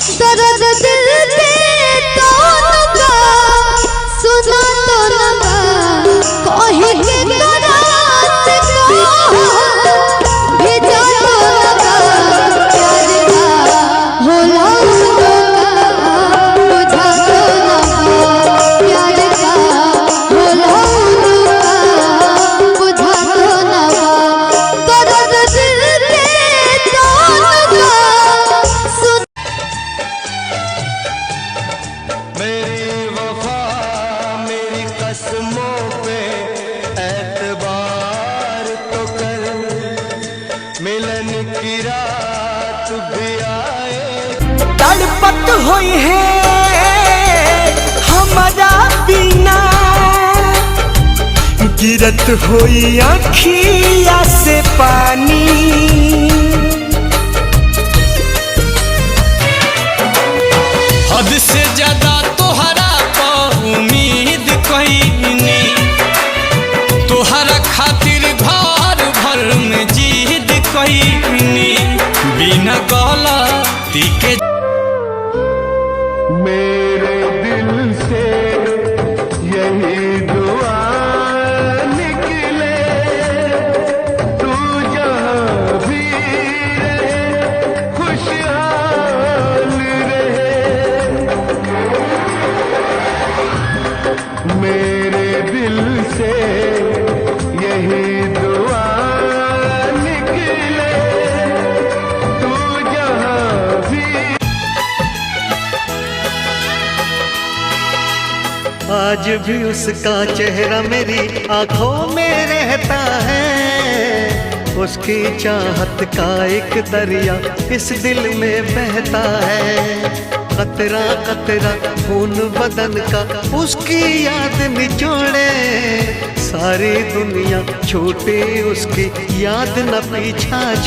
दर्द दिल के कौन का सुना तो लगा कहीं के करात को भेजा तो लगा प्यार का होला बुझा तो लगा प्यार का होला बुझा तो लगा दर्द दिल के कौन का मेरी वफा मेरी कसमों पे एतबार तो कर, मिलन की रात भी आए। तड़पत हुई है हमारा बिना, गिरत हुई आँखिया से पानी। हद से ज्यादा तोहरा पर उम्मीद कईनी, तोहरा खातिर घर भर में जिद कईनी, बिना गलती के मेरे दिल से यही दुआ निकले, तू जहाँ भी रहे खुशहाल रहे। मेरे दिल से यही दुआ निकले, तू जहाँ भी। आज भी उसका चेहरा मेरी आंखों में रहता है, उसकी चाहत का एक दरिया इस दिल में बहता है। कतरा कतरा खून बदन का उसकी याद निचोड़े, सारी दुनिया छूटे उसकी याद न पीछा